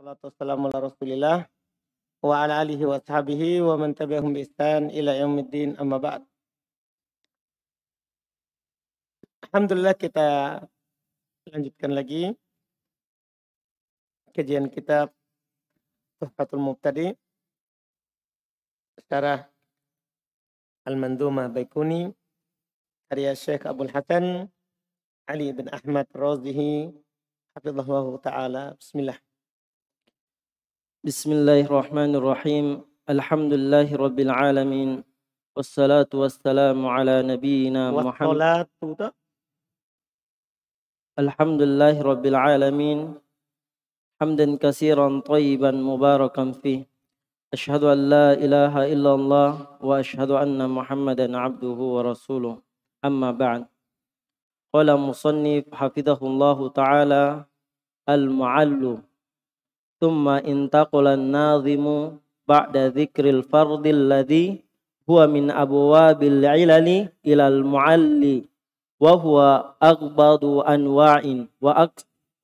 Wassalatu wassalamu ala Rasulillah wa ala alihi wa sahbihi wa man tabi'ahum bi ihsan ila yaumiddin, amma ba'd. Alhamdulillah, kita lanjutkan lagi kajian kitab Tuhfatul Mubtadi syarah Al-Mandhumah Baikuni karya Syekh Abdul Hasan Ali bin Ahmad Razihi hafizahullah ta'ala. Bismillah. Bismillahirrahmanirrahim. Alhamdulillahi rabbil alamin. Wassalatu wassalamu ala nabiyyina Muhammad. Alhamdulillahi rabbil alamin. Hamdan katsiran thayyiban mubarakan fih. Asyhadu an la ilaha illallah wa asyhadu anna Muhammadan abduhu wa rasuluh. Amma ba'd. Qala musannif hafizahullahu ta'ala al-mu'allu. ثم انتقل الناظم بعد ذكر الفرض الذي هو من أبواب العلل إلى المعلي وهو أغبض أنواع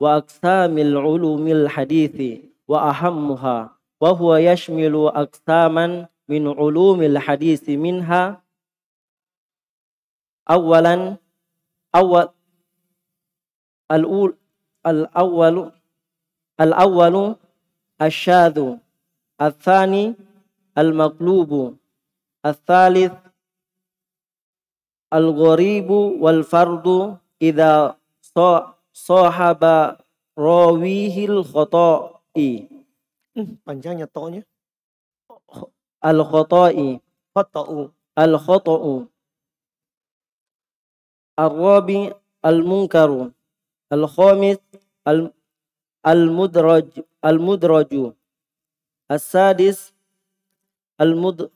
وأقسام العلوم الحديث وأهمها وهو يشمل أقساما من علوم الحديث منها الأول الشاذ، الثاني المقلوب، الثالث الغريب والفرد إذا صاحب راويه الخطأ. Panjangnya to'nya. الخطأ. الرابع المنكر. الخامس المدرج. السادس المضطرب.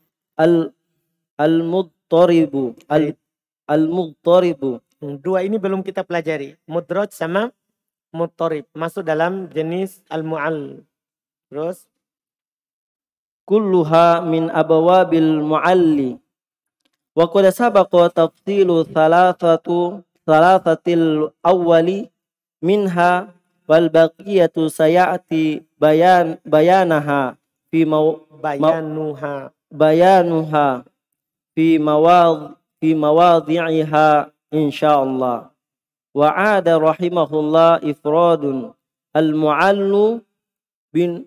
Dua ini belum kita pelajari. Mudraj sama muttarib masuk dalam jenis al-mu'all. Terus kulluha min abwabil mu'alli wa qad sabaqa tafsilu thalathatil awwali minha wal baqiyatu sayati bayanuha fi mawadhi'iha insyaallah. Wa 'ada rahimahullah ifradun al-mu'allu bin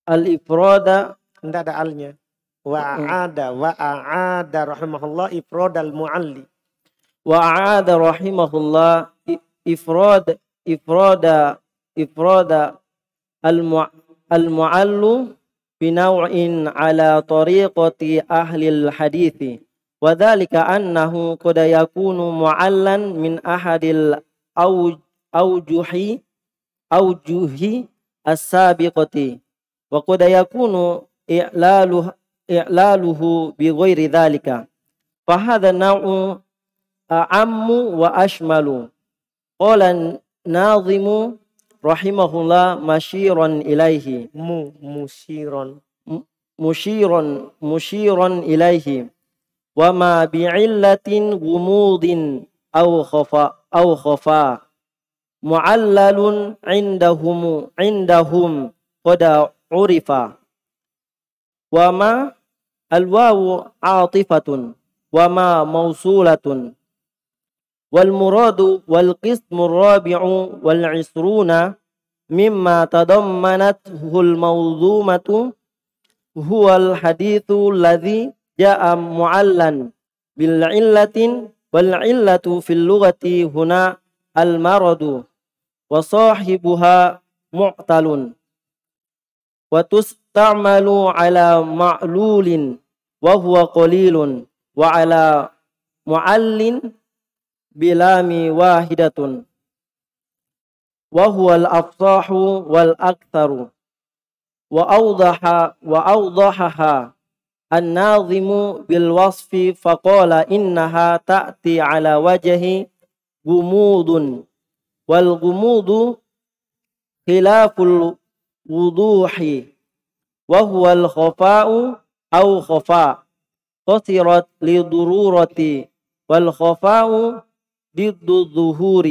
al-ifrada enggak ada alnya. Wa 'ada rahimahullah ifrad al-mu'alli. Wa 'ada rahimahullah ifrada al-mu'allu binaw'in ala tariqati ahli al-hadithi wa dhalika annahu qad yakunu mu'allan min ahadil awjuhi as-sabiqati wa qad yakunu i'laluhu bi ghairi dhalika fa hadha naw'u a'ammu wa ashmalu. Qala nazimu rahimahullah masyiran ilaihi musyiran ilaihi wa ma bi'illatin gumudin aw khafa mu'allalun indahum qad urifa wa ma alwawu atifatun wa ma mausulatun wal muradu wal qismu rabi'u wal 'isruna mimma tadammanathu al mawdhumatu huwa al hadithu alladhi ja'a mu'allan bil 'illatin wal 'illatu fil lughati huna al maradu wa sahibuha mu'talun wa tusta'malu ala ma'lulin wa huwa qalilun wa ala mu'allin bilami wahidatun wa huwa al-afsahu wal aktharu wa awdahaha an-nazimu bil wasfi faqala innaha ta'ti ala wajhi gumudun wal gumudu khilaful wuduhi wa huwa al-khafa'u aw khafa qasirat li dururati wal khafa'u ضد الظهور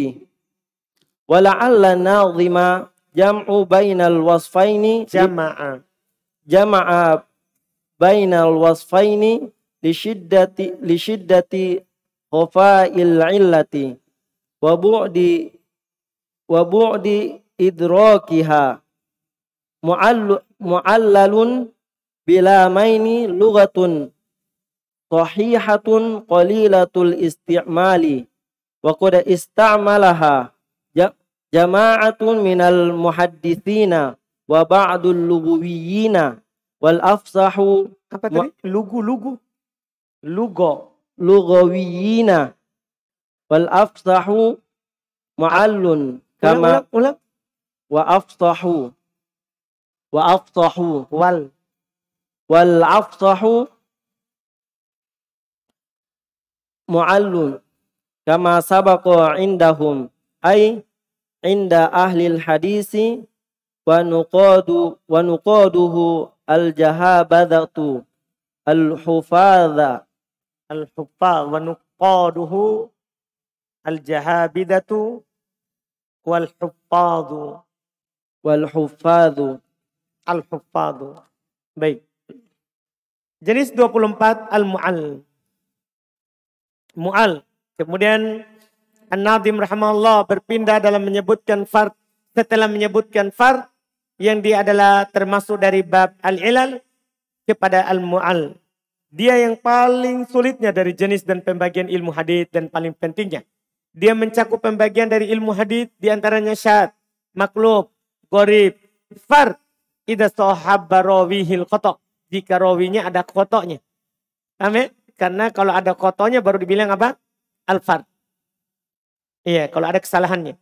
ولعل الناظم jam'u bainal wasfaini jama'a bainal wasfaini li syiddati khafa'il illati wa bu'di idrakiha mu'allalun bila maini lughatun sahihatun qalilatul isti'mali wa qad istamalaha jama'atun minal muhadditsina wa ba'dul lughawiyina wal afsahu apa tadi? Lughawiyina wal afsahu mu'allun kama ulang. wa afsahu wal afsahu mu'allun kama sabaqa indahum ay inda ahlil hadisi wa nuqaduhu al jahabadatu al hufadha wa nuqaduhu al jahabidatu wal huffadhu. Baik. Jenis 24 al-mu'al. Kemudian An-Nadhim rahimahullah berpindah dalam menyebutkan fard. Setelah menyebutkan fard yang dia adalah termasuk dari bab al-ilal kepada al-mu'al. Dia yang paling sulitnya dari jenis dan pembagian ilmu hadits dan paling pentingnya. Dia mencakup pembagian dari ilmu hadits diantaranya syad, maklub, gharib, fard. Idza sahabba rawihil khata'. Jika rawinya ada khota'nya. Amin. Karena kalau ada khota'nya baru dibilang apa? Al-fard. Iya, kalau ada kesalahannya.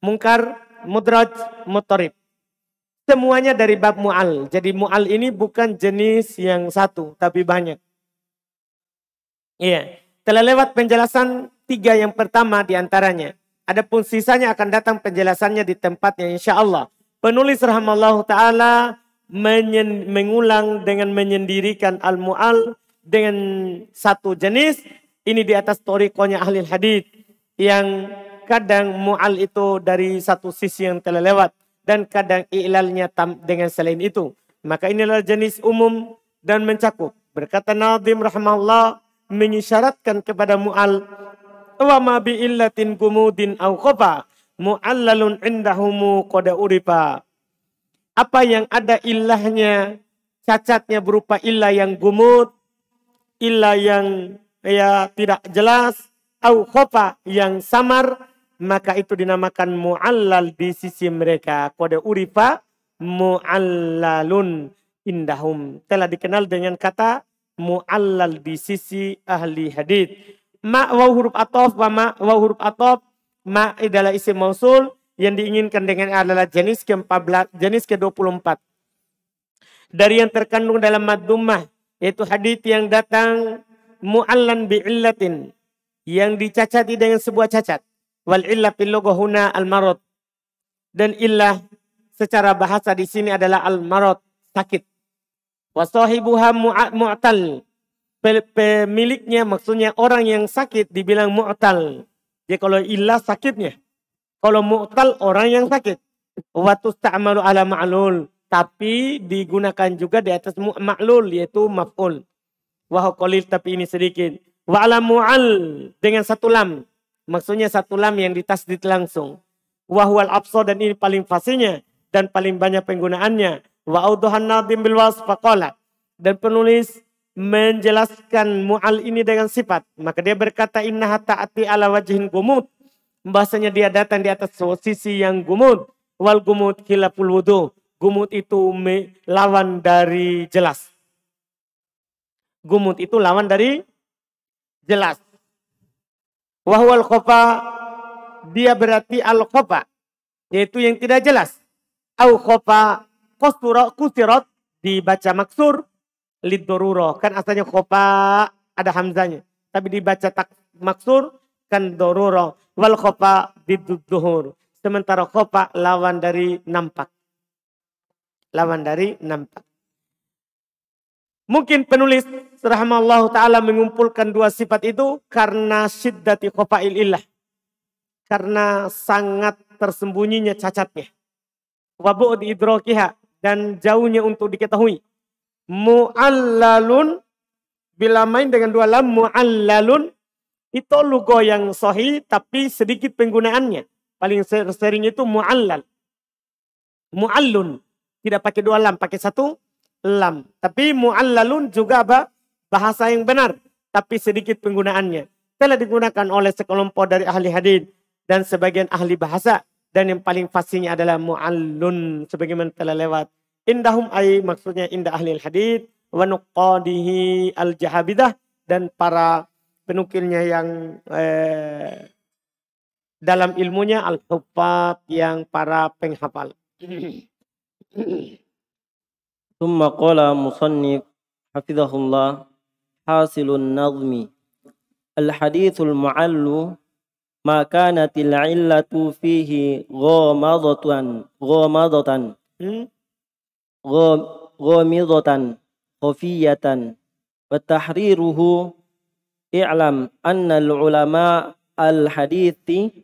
Munkar, mudraj, muttarib. Semuanya dari bab mu'al. Jadi mu'al ini bukan jenis yang satu, tapi banyak. Iya. Telah lewat penjelasan 3 yang pertama diantaranya. Adapun sisanya akan datang penjelasannya di tempatnya insyaAllah. Penulis rahimallahu ta'ala mengulang dengan menyendirikan al-mu'al dengan satu jenis. Ini di atas torikonya ahli hadits yang kadang mu'al itu dari satu sisi yang telah lewat dan kadang i'lalnya dengan selain itu. Maka inilah jenis umum dan mencakup. Berkata Nadhim rahimahullah mengisyaratkan kepada mu'al wa ma bi illatin gumudin au khofa mu'allalun indahumu qada urifa. Apa yang ada illahnya, cacatnya berupa illah yang gumud, illah yang tidak jelas, au khofa yang samar, maka itu dinamakan mu'allal di sisi mereka. Qada urifa mu'allalun indahum. Telah dikenal dengan kata mu'allal di sisi ahli hadits. Ma wa huruf atof wa huruf atof. Ma adalah isim mausul yang diinginkan dengan adalah jenis ke-14, jenis ke-24. Dari yang terkandung dalam maddumah, yaitu hadits yang datang mu'allan bi'illatin, yang dicacati dengan sebuah cacat. Wal illah fil lughah huna al-marad. Dan illah secara bahasa di sini adalah al-marad, sakit. Wa sahibuha mu'tal. Pemiliknya maksudnya orang yang sakit dibilang mu'tal. Jadi kalau illah sakitnya. Kalau mu'tal orang yang sakit. Wa tusta'malu ala ma'lul. Tapi digunakan juga di atas ma'lul yaitu maf'ul. Wa qalil tapi ini sedikit. Wa ala mu'al dengan satu lam. Maksudnya satu lam yang ditasdid langsung. Wa huwal absar dan ini paling fasihnya dan paling banyak penggunaannya. Wa auduhan nadhim bil wasf faqala. Dan penulis menjelaskan mu'al ini dengan sifat. Maka dia berkata innaha ta'ati ala wajhin gumud. Bahasanya dia datang di atas sisi yang gumud. Wal gumud khilaful wudu. Gumud itu lawan dari jelas. Gumud itu lawan dari jelas. Wahwal khofa. Dia berarti al-khofa. Yaitu yang tidak jelas. Au khofa kusirat. Dibaca maksur. Lidoruro. Kan asalnya khofa ada hamzanya. Tapi dibaca maksur kan doruro. Wal khofa biduduhur. Sementara khofa lawan dari nampak. Lawan dari nampak. Mungkin penulis rahimallahu ta'ala mengumpulkan dua sifat itu karena syiddati khofa'il illah. Karena sangat tersembunyinya cacatnya. wa bu'd idrakiha, dan jauhnya untuk diketahui. Mu'allalun, bila main dengan dua lam, mu'allalun itu logo yang sahih tapi sedikit penggunaannya. Paling sering itu mu'allal. Mu'allun, tidak pakai dua lam, pakai satu lam. Tapi mu'allalun juga bahasa yang benar, tapi sedikit penggunaannya. Telah digunakan oleh sekelompok dari ahli hadis dan sebagian ahli bahasa. Dan yang paling fasihnya adalah mu'allun, sebagaimana telah lewat. Indahum ay, maksudnya indah ahli hadis, wa nuqadihi al-jahabidah, dan para penukilnya yang dalam ilmunya al-huffaz, yang para penghafal. Thumma qala musannif hafizahullah hasilun nazmi al-hadithul mu'allu ma kanatil illatu fihi ghamadatan khafiyatan wa tahriruhu i'lam anna al-ulama al-hadithi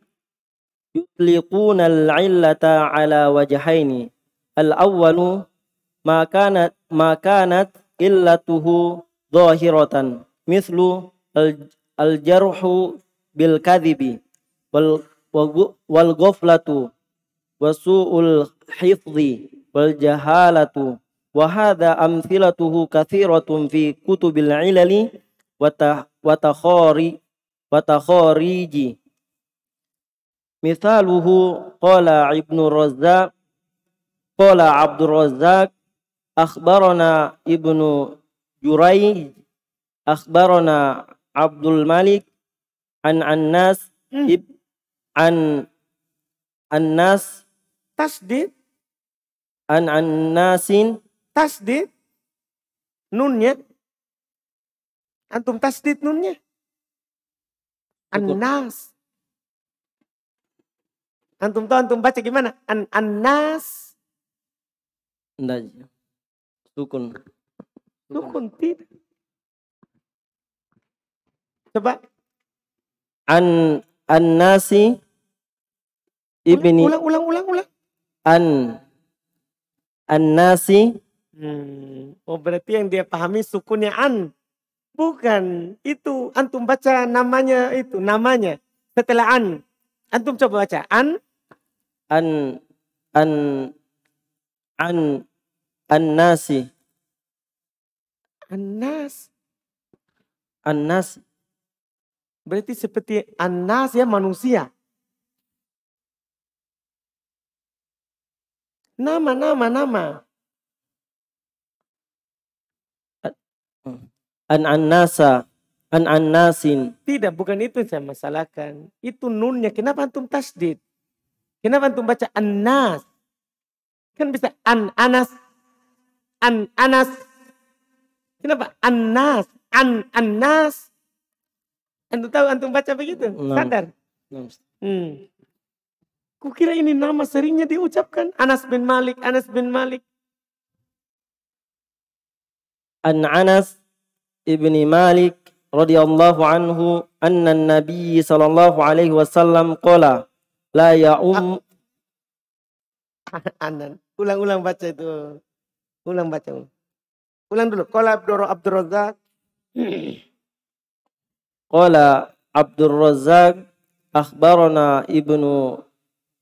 yutliquna al-illata ala wajhaini. Al-awwalu ma kanat illatuhu zahiratan mithlu al-jarhu bil kadhibi wal ghaflatu wa su'ul hifdhi wal jahalatu, wa hadha amthilatuhu kathiratun fi kutubil ilali wa takhariji. Mithaluhu qala Abdul Razzaq akhbarana Ibnu Jurayj akhbarana Abdul Malik an Annas Tasdid, an Annasin tasdid nunnya, antum tasdid nunnya. Annas, antum tahu antum baca gimana? Annas. Enggak, sukun Tidak. Coba. An-nasi ibni. Ulang. An-nasi. Oh, berarti yang dia pahami sukunnya an. Bukan. Itu antum baca namanya itu. Namanya. Setelah an. Antum coba baca. An-nasi. Annas. Berarti seperti annas ya, manusia. Nama. An-annasa. An-annasin. Tidak, bukan itu yang saya masalahkan. Itu nunnya. Kenapa antum tasdid? Kenapa antum baca annas? Kan bisa an-anas. An-anas. Kenapa? Annas. An-annas. Antum tahu antum baca begitu? Sadar? Kukira ini nama seringnya diucapkan. Anas bin Malik. An Anas ibni Malik radhiyallahu anhu anna Nabi sallallahu alaihi wasallam qala la ya'um. Ulang baca itu. Ulang dulu. Qala Abdul Razzaq. Qala Abdul Razzaq akhbarana Ibnu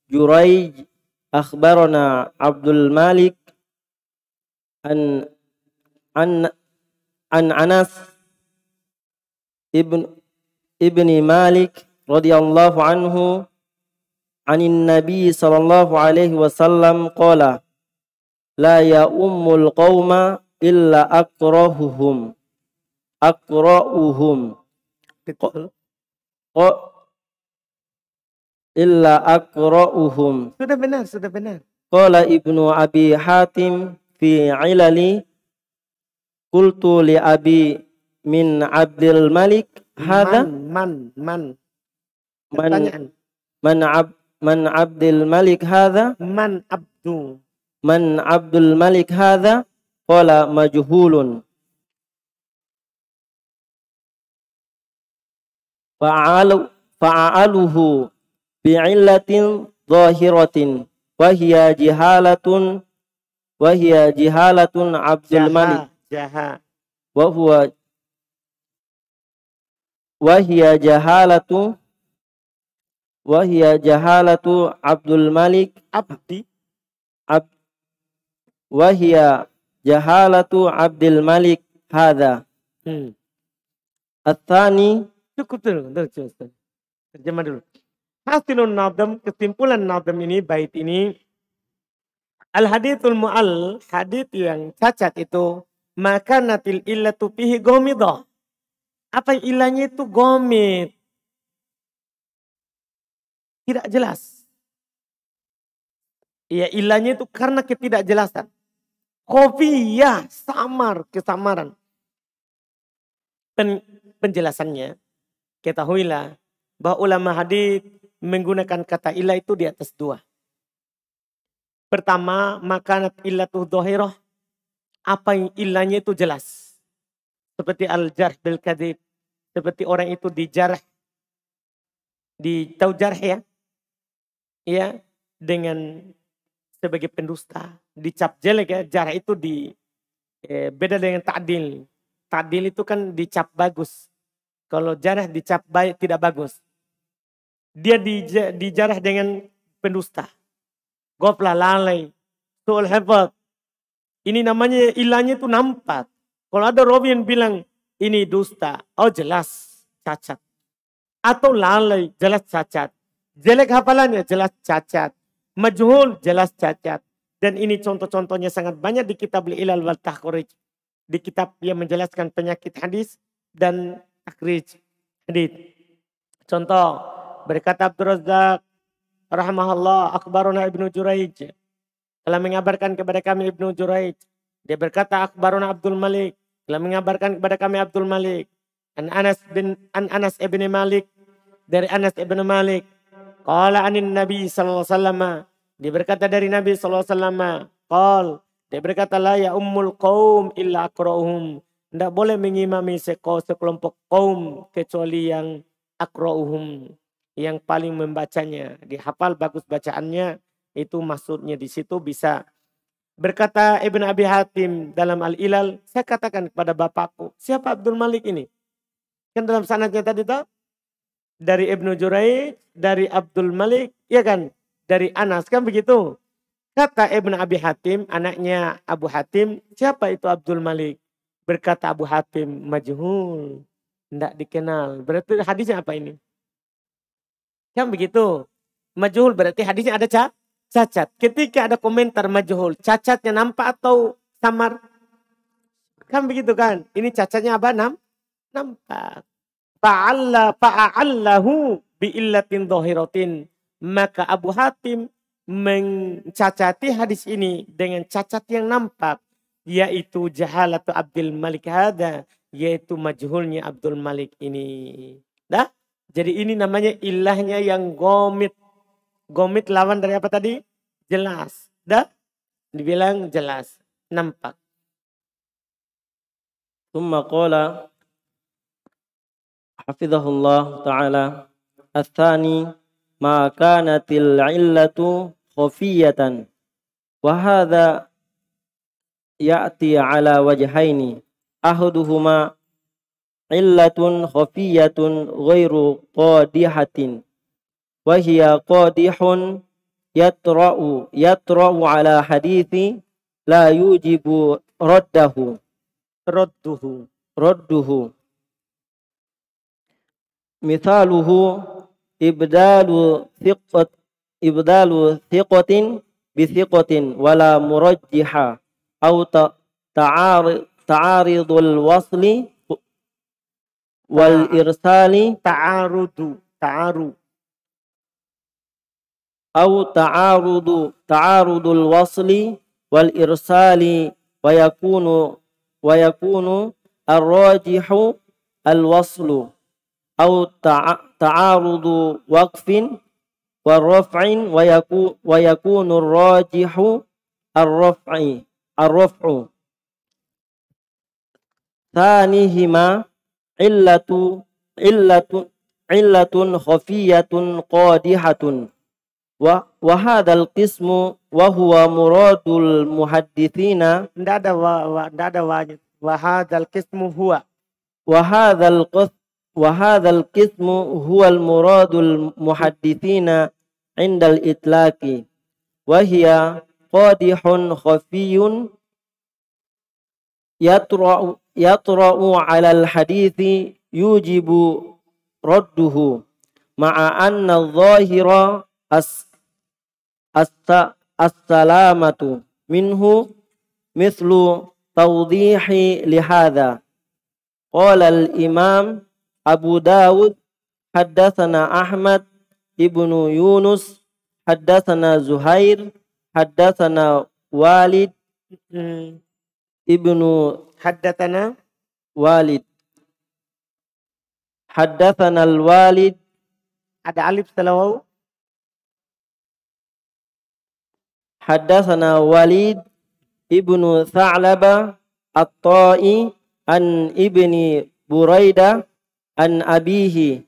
Jurayj akhbarana Abdul Malik an Anas ibni Malik radhiyallahu anhu anin Nabi sallallahu alaihi wasallam qala la ya'ummul qauma illa aqra'uhum. Betul. Illa aqra'uhum. Sudah benar. Qala Ibnu Abi Hatim fi ilali qultu li Abi min Abdul Malik hadha man. Man Abdul Malik hadha Man Abdul Malik hadha qala majhulun. Fa'aluhu bi'illatin zahiratin Wahia jihalatun Abdul Malik. Jaha. Wahia jahalatu Abdul Malik Abdi. Wahia jahalatu Abdul Malik hadha. At-thani. Cukup dulu. Terjemah dulu. Hasilun nadam, kesimpulan nadam ini, bait ini. Al-hadithul mu'al, hadith yang cacat itu. Maka natil illatu fihi gomidah. Apa ilahnya itu gomid. Tidak jelas. Ya ilahnya itu karena ketidakjelasan. Khofiyah, samar, kesamaran. Penjelasannya, ketahuilah bahwa ulama hadis menggunakan kata ilah itu di atas dua. Pertama, makanat illatuh dhahirah. Apa yang ilahnya itu jelas. Seperti al-jarh bil kadhib. Seperti orang itu dijarah. Tahu jarh ya? Ya, dengan sebagai pendusta. Dicap jelek ya. Jarh itu beda dengan ta'dil. Ta'dil itu kan dicap bagus. Kalau jarah dicap baik tidak bagus. Dia dijarah dengan pendusta. Goplah, lalai, su'ul hifadz. Ini namanya ilahnya itu nampak. Kalau ada rawi yang bilang ini dusta, oh jelas cacat. Atau lalai, jelas cacat. Jelek hafalannya, jelas cacat. Majhul, jelas cacat. Dan ini contoh-contohnya sangat banyak di kitab Ilal wal Takhrij. Di kitab yang menjelaskan penyakit hadis dan takhrij hadis. Contoh, berkata Abdul Razzaq rahimahullah, akhbaruna Ibnu Juraij, telah mengabarkan kepada kami Ibnu Juraij. Dia berkata akhbaruna Abdul Malik, telah mengabarkan kepada kami Abdul Malik. An Anas ibn Malik, dari Anas ibn Malik. Qala anin Nabi sallallahu alaihi wasallam, dia berkata dari Nabi sallallahu alaihi wasallam. Dia berkata la ya ummul qaum illa aqra'uhum. Tidak boleh mengimami sekelompok kaum kecuali yang aqra'uhum, yang paling membacanya, dihafal bagus bacaannya, itu maksudnya di situ bisa. Berkata Ibn Abi Hatim dalam Al-Ilal, saya katakan kepada bapakku, siapa Abdul Malik ini? Kan dalam sanadnya tadi tahu? Dari Ibnu Juraij, dari Abdul Malik, ya kan? Dari Anas, kan begitu? Kata Ibn Abi Hatim, anaknya Abu Hatim, siapa itu Abdul Malik? Berkata Abu Hatim, majhul, tidak dikenal. Berarti hadisnya apa ini? Kan begitu. Majhul berarti hadisnya ada cacat. Ketika ada komentar majhul, cacatnya nampak atau samar? Kan begitu kan? Ini cacatnya apa? Nampak. Fa'allahu bi'illatin dhahiratin. Maka Abu Hatim mencacati hadis ini dengan cacat yang nampak. Yaitu jahalatu Abdul Malik hada. Yaitu majhulnya Abdul Malik ini. Dah? Jadi ini namanya ilahnya yang gomit. Gomit lawan dari apa tadi? Jelas. Dah? Dibilang jelas. Nampak. Thumma qala hafizahullah ta'ala athani ma kanatil illatu khafiyatan wa hadha ya'ti ala wajhaini ahaduhuma illatun khafiyatun ghairu qadihatin wa hiya qadihun yatra'u ala hadithi la yujibu radduhu mithaluhu ibdalu thiqatin bi thiqatin wala murajjiha au ta'aridul wasli wal irsali ta'arudul wasli wal irsali wa yakunu ar-rajihu al waslu au ta'arudu waqfin wa raf'in wa yakunu ar-rajihu ar-raf'u thanihima illatun khafiyatun qadihatun wa hadzal qismu wa huwa muradul muhadditsina Ndak ada ndak ada wanya. Wa hadzal qismu huwa. wa hadzal qismu huwa al muradul muhadditsina indal itlaqi wa hiya qadihun khafiyun yatra'u 'ala al hadithi yujibu radduhu ma'a anna adh-dhahira as-salamatu minhu mithlu tawdihi lihadha. Qala al-imam Abu Dawud haddatsana Ahmad ibnu Yunus haddatsana Zuhair haddatsana Walid ibnu Haddatsana Walid haddatsana al-Walid ada alif setelah waw. Haddatsana Walid ibnu Tha'laba at-Ta'i an ibni Buraidah an abihi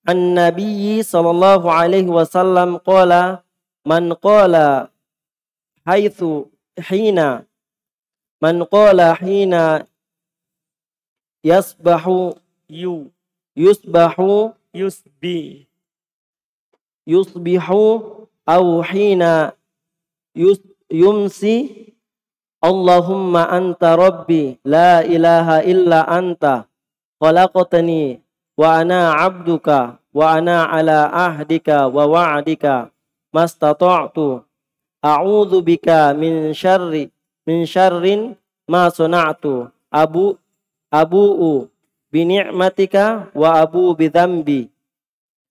an nabiyyi sallallahu alaihi wasallam qala man qala hina yusbahu aw hina yumsi Allahumma anta rabbi la ilaha illa anta khalaqtani wa ana abduka wa ana ala ahdika wa wa'dika mastata'tu a'udzu bika min syarrin ma sana'tu abu'u bi ni'matika wa abu bi dhanbi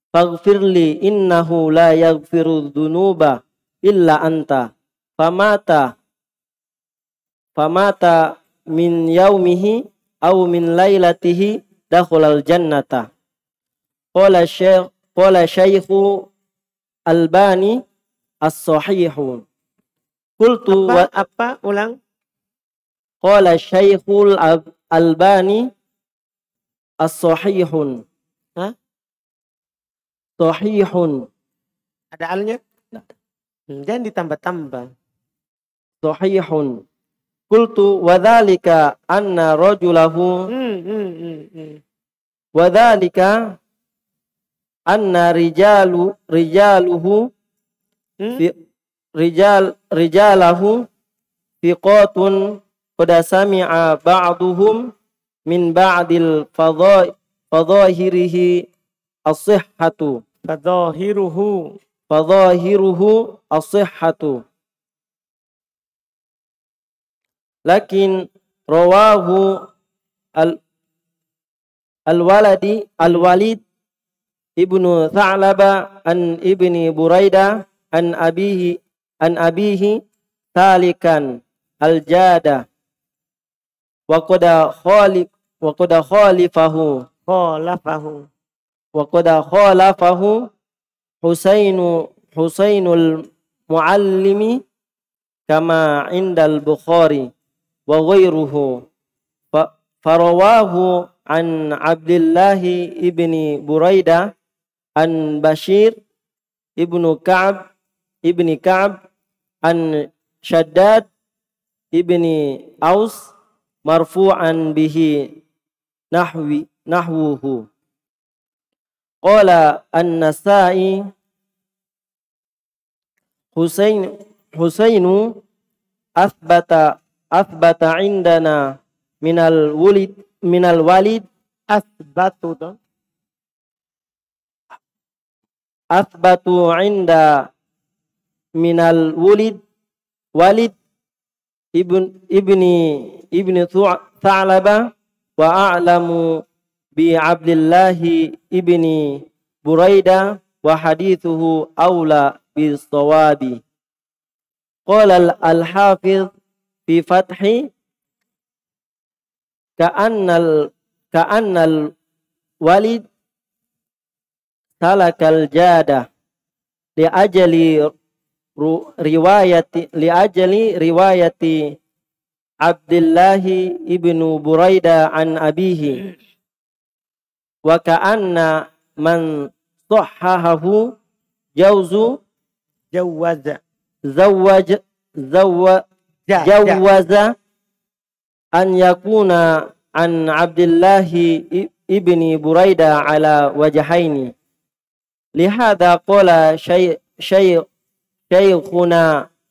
faghfirli innahu la yaghfiru dhunuba illa anta famata min yaumihi aw min lailatihi dakhulal jannata. Qala syaikhu Albani as-sahihu. Qultu apa ulang? Qala syaikhul Albani as-sahihun. Sahihun. Ada alnya? Jangan ditambah-tambah. Sahihun. Qultu wa dzalika anna rajulahu wa dzalika anna rijaluhu rijalahu fiqatun qad sami'a ba'duhum min ba'dil fadhahirihi as-sihhatu fadhahiruhu as-sihhatu lakin rawahu al-Walid ibnu Tha'laba an ibni Buraidah an abihi talikan al-jada wa qad khalafahu Husainul Muallimi kama indal Bukhari wa ghairuhu farawahu an Abdillahi ibni Buraidah an Bashir ibnu Ka'ab an Shaddad ibni Aus marfu'an bihi nahwuhu. Qala an-Nasa'i Husainu athbata indana minal walid athbatu inda minal walid ibni Tha'laba wa a'lamu bi Abdillahi ibni Buraidah wa hadithuhu awla bis sawabi. Qala al-Hafiz fi Fathi ka'annal walid salakal jada li ajali riwayati Abdillahi ibnu Buraidah an abihi wa ka'anna man sahhahahu jawzu Jawaza. Jawaza an yakuna an Abdillahi ibni Buraida ala wajahaini. Lihada qala shaykhuna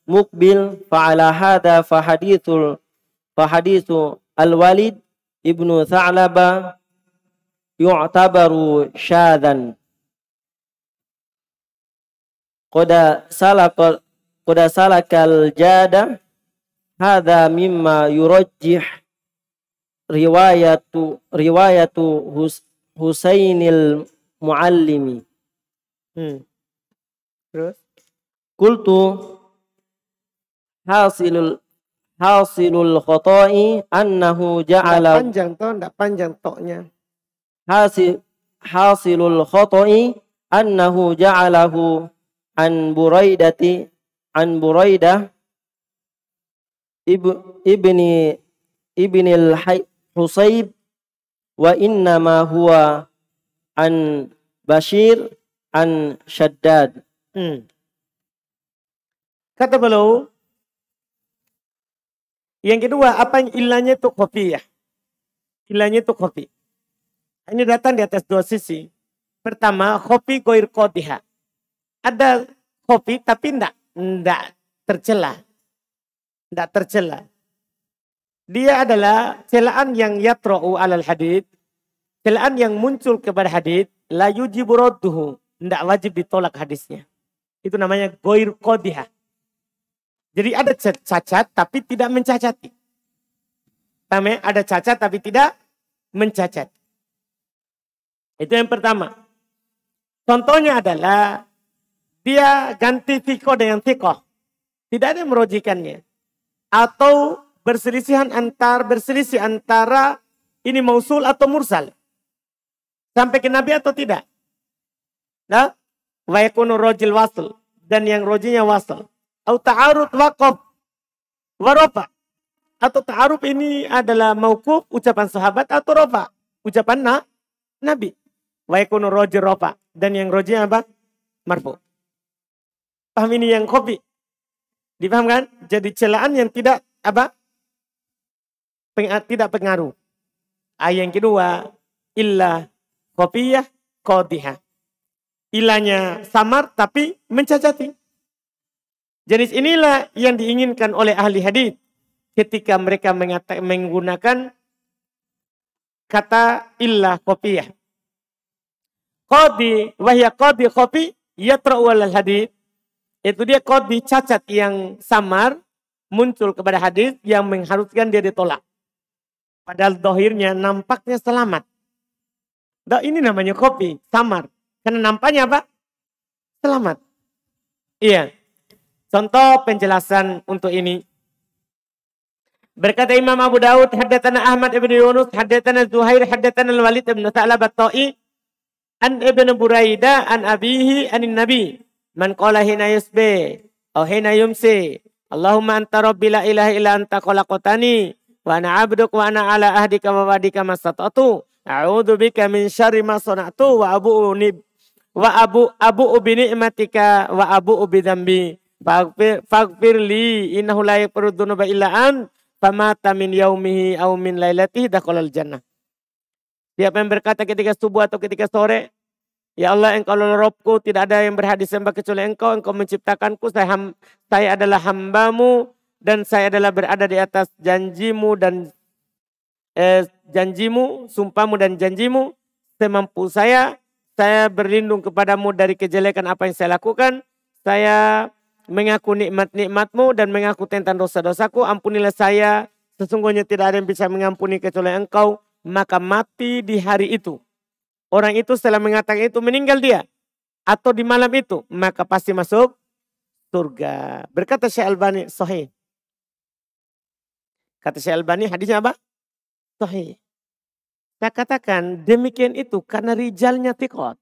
Muqbil fa'ala hada fahadithu al-Walid ibnu Tha'laba yu'tabaru syadhan. Qada salakal jada hadha mimma yurajjih riwayatu Husainil Muallimi. Terus? Qultu hasilul khata'i annahu ja'ala Nggak panjang toknya. Hasilul khata'i annahu ja'alahu an Buraidah ibnil Husayb wa innama huwa an Bashir an Shaddad. Kata beliau, yang kedua, apa yang ilahnya itu kopi ya? Ilahnya itu kopi. Ini datang di atas dua sisi. Pertama, kopi goir qadiha. Ada kopi tapi enggak tercela. Enggak tercela. Dia adalah celaan yang yatra'u alal hadith. Celaan yang muncul kepada hadith. La yujibu radduhu. Enggak wajib ditolak hadisnya. Itu namanya goir qadiha. Jadi ada cacat tapi tidak mencacati. Ada cacat tapi tidak mencacat. Itu yang pertama. Contohnya adalah dia ganti fikoh dengan fikoh. Tidak ada yang merojikannya. Atau berselisih antara ini mausul atau mursal. Sampai ke Nabi atau tidak. Nah, wa yakunu rajil wasl. Dan yang rojinya wasl. Atau ta'arud waqaf warofa. Atau ta'arud ini adalah mauquf ucapan sahabat atau rofa. Ucapan Nabi. Wa yakunu rajil rofa. Dan yang rojinya apa? Marfu. Paham ini yang kopi? Dipahamkan? Jadi celaan yang tidak apa? Tidak pengaruh. Yang kedua, illah kopiyah qadihah. Ilahnya samar tapi mencacati. Jenis inilah yang diinginkan oleh ahli hadis ketika mereka menggunakan kata illah kopiyah. Qadi wahya qadi kopi yatra'u alal hadis. Itu dia qadi cacat yang samar muncul kepada hadis yang mengharuskan dia ditolak. Padahal dohirnya nampaknya selamat. Ini namanya kopi, samar. Karena nampaknya apa? Selamat. Iya. Contoh penjelasan untuk ini. Berkata Imam Abu Dawud, haddatsana Ahmad ibn Yunus, haddatsana Zuhair, haddatsana Al-Walid ibn Tha'labah at-Ta'i, an ibn Buraidah, an abihi, anin Nabi. Man qala hina yusbi, aw hina yumsi, Allahumma anta rabbi la ilaha illa anta khalaqtani, wa ana 'abduk wa ana ala ahdika wa wa'dika mastata'tu, a'udzu bika min syarri ma sana'tu wa abu'u bi ni'matika wa abu'u bi dzambi. Faghfir li innahu la yaghfiru dzunuba illa ant famata min yaumihi aw min lailatihi dakhalal jannah. Siapa yang berkata ketika subuh atau ketika sore, ya Allah engkau adalah Rabbku, tidak ada yang berhak disembah kecuali engkau menciptakanku, saya adalah hambamu dan saya adalah berada di atas janjimu dan sumpahmu dan janjimu semampu saya berlindung kepadamu dari kejelekan apa yang saya lakukan, saya mengaku nikmat-nikmatmu dan mengaku tentang dosa-dosaku. Ampunilah saya, sesungguhnya tidak ada yang bisa mengampuni kecuali engkau. Maka mati di hari itu. Orang itu setelah mengatakan itu meninggal dia. Atau di malam itu. Maka pasti masuk surga. Berkata Syekh Albani, sahih. Kata Syekh Albani, hadisnya apa? Sahih. Saya katakan demikian itu karena rijalnya thiqat.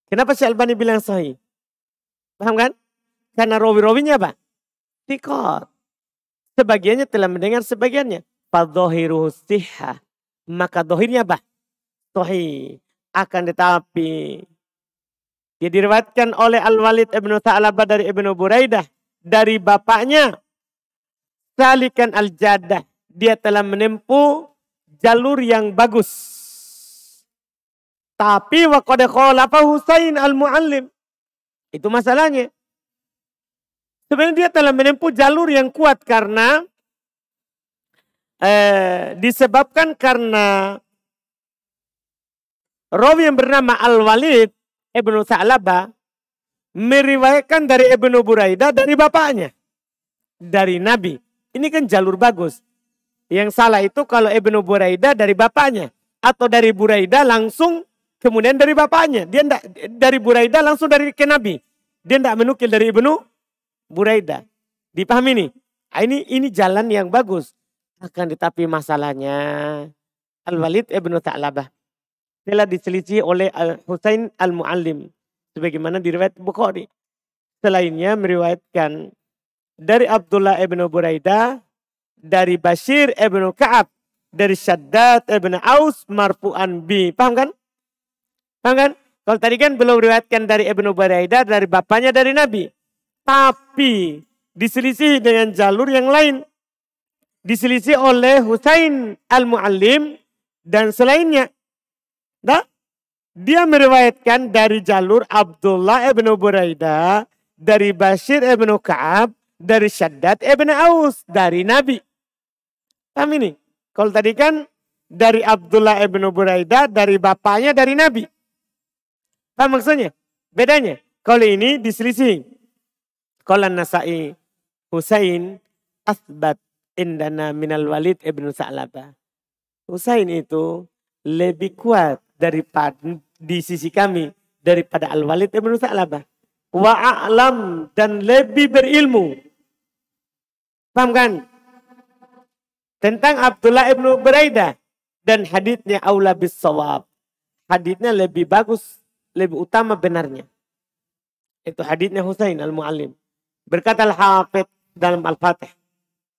Kenapa Syekh Albani bilang sahih? Paham kan? Karena rawi-rawinya apa? Thiqat. Sebagiannya telah mendengar sebagiannya. Fadzohiruhu sihah. Maka dohirnya apa? Sahih. Akan tetapi Dia diriwayatkan oleh Al-Walid ibnu Tha'labah dari Ibnu Buraidah. Dari bapaknya. Salikan al-Jaddah. Dia telah menempuh jalur yang bagus. Tapi waqad khalafa Husain al-Muallim. Itu masalahnya. Sebenarnya dia telah menempuh jalur yang kuat karena disebabkan karena rawi yang bernama Al-Walid ibnu Tha'labah meriwayatkan dari Ibnu Buraidah dari bapaknya. Dari Nabi. Ini kan jalur bagus. Yang salah itu kalau Ibnu Buraidah dari bapaknya. Atau dari Buraidah langsung kemudian dari bapaknya. Dia enggak, dari Buraidah langsung dari ke Nabi. Dia tidak menukil dari Ibnu Buraidah. Dipahami nih? Ini jalan yang bagus. Akan tetapi masalahnya Al-Walid ibnu Tha'labah telah diselisih oleh Husain al-Muallim. Sebagaimana diriwayat Bukhari. Selainnya meriwayatkan dari Abdullah ibnu Buraidah, dari Bashir ibnu Ka'ab, dari Shaddad ibnu Aus marfu'an bi. Paham kan? Paham kan? Kalau tadi kan belum riwayatkan dari Ibnu Buraidah, dari bapaknya dari Nabi. Tapi diselisih dengan jalur yang lain. Diselisih oleh Husain al-Muallim dan selainnya. Nah, dia meriwayatkan dari jalur Abdullah ibnu Buraidah, dari Bashir ibnu Ka'ab, dari Shaddad ibnu Aus, dari Nabi. Paham ini? Kalau tadi kan dari Abdullah ibnu Buraidah, dari bapaknya, dari Nabi. Paham maksudnya? Bedanya. Kalau ini diselisih. Kalau Nasai Husain asbat indana minal Walid ibnu Tha'labah. Husain itu lebih kuat daripada di sisi kami daripada Al-Walid ibnu Tha'labah. Wa a'lam dan lebih berilmu. Paham kan? Tentang Abdullah ibnu Buraidah dan haditsnya aula bis shawab. Haditsnya lebih bagus, lebih utama benarnya. Itu haditsnya Husain al-Muallim. Berkata Al-Hafidh dalam Al-Fatih.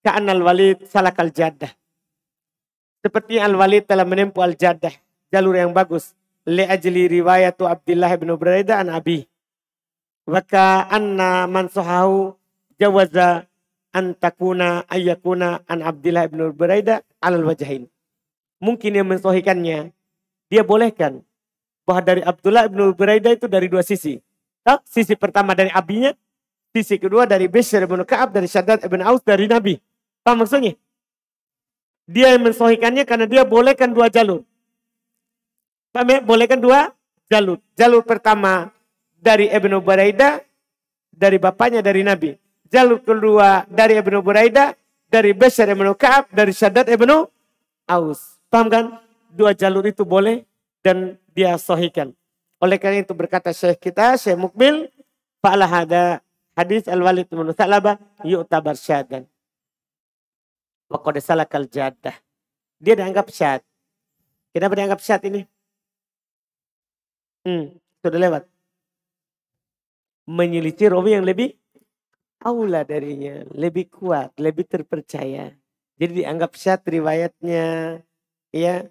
Ka'an al-Walid salakal jaddah. Seperti Al-Walid telah menempuh al-jaddah. Jalur yang bagus. Li'ajli riwayatu Abdullah ibnu Buraidah an Abi. Wa ka'anna man sahahu jawaza antakuna ayyakuna an Abdullah ibnu Buraidah alal wajahin. Mungkin yang mensohikannya. Dia bolehkan. Bahwa dari Abdullah ibnu Buraidah itu dari dua sisi. Sisi pertama dari abinya. Sisi kedua dari Bishr ibnu Ka'ab, dari Shaddad ibnu Aus, dari Nabi. Apa maksudnya? Dia yang mensohikannya karena dia bolehkan dua jalur. Paham ya? Bolehkan dua jalur. Jalur pertama dari Ibnu Buraidah, dari bapaknya, dari Nabi. Jalur kedua dari Ibnu Buraidah, dari Bishr ibnu Ka'ab, dari Shaddad ibnu Aus. Paham kan? Dua jalur itu boleh dan dia sohikan. Oleh karena itu berkata Syekh kita, Syekh Mukbil, fa'ala hada hadis Al-Walid ibnu Tha'labah yu'tabar syadan. Wa qad salakal jaddah. Dia dianggap syad. Kenapa dianggap syad ini? Sudah lewat. Menyelisih rawi yang lebih aula darinya, lebih kuat, lebih terpercaya. Jadi dianggap syad riwayatnya ya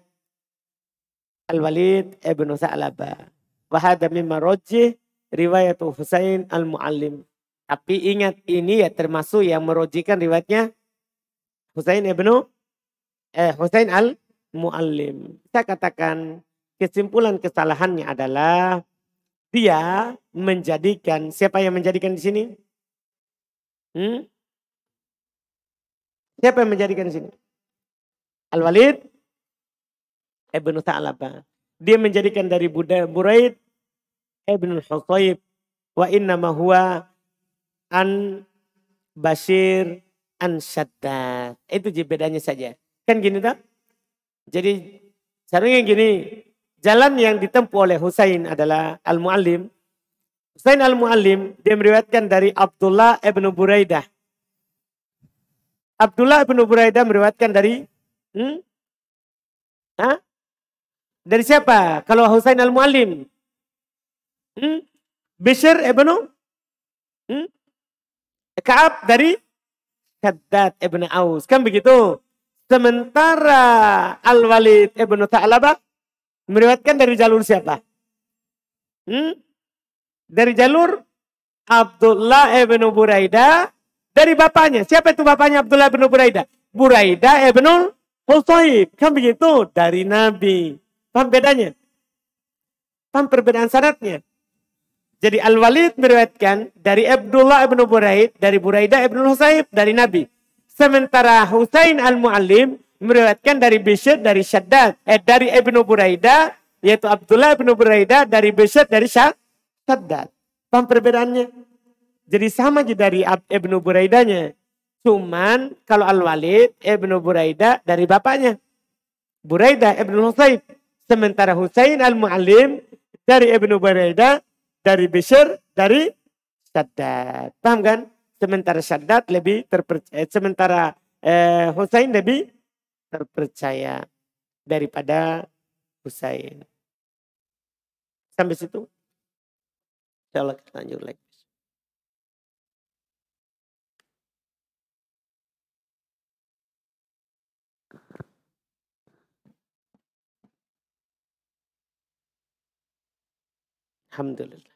Al-Walid ibnu Tha'labah. Wa hadza mimma rajih riwayat Husain al-Muallim. Tapi ingat ini ya termasuk yang merojikan riwayatnya Husain al-Muallim. Saya katakan kesimpulan kesalahannya adalah dia menjadikan, siapa yang menjadikan di sini? Siapa yang menjadikan di sini? Al-Walid ibnu Tha'labah. Dia menjadikan dari Buraid ibnu Husayb wa innama huwa an Bashir an Shaddad. Itu bedanya saja. Kan gini tak? Jadi seharusnya gini. Jalan yang ditempuh oleh Husain adalah Al-Muallim. Husain Al-Muallim dia meriwayatkan dari Abdullah ibnu Buraidah. Abdullah ibnu Buraidah meriwayatkan dari dari siapa? Kalau Husain Al-Muallim. Bishr ibnu Ka'ab dari Shaddad ibnu Aus. Kan begitu. Sementara Al-Walid ibnu Tha'labah meriwayatkan dari jalur siapa? Dari jalur Abdullah ibn Buraidah dari bapaknya. Siapa itu bapaknya Abdullah ibn Buraidah? Buraidah ibn Husayb. Kan begitu? Dari Nabi. Paham bedanya? Paham perbedaan sanadnya? Jadi Al-Walid meriwayatkan dari Abdullah ibn Buraidah, dari Buraidah ibn Husayb, dari Nabi. Sementara Husain al-Mu'allim meriwayatkan dari Bishr, dari Shaddad. Dari ibn Buraidah, yaitu Abdullah ibn Buraidah, dari Bishr, dari Shaddad. Paham perbedaannya? Jadi sama aja dari ibn Buraidahnya. Cuman kalau Al-Walid ibn Buraidah dari bapaknya. Buraidah ibn Husayb. Sementara Husain al-Mu'allim dari ibn Buraidah, dari Bishr, dari Shaddad. Paham kan? Sementara Shaddad lebih terpercaya. Sementara Husain lebih terpercaya daripada Husain. Sampai situ. Insyaallah kita lanjut lagi. Alhamdulillah.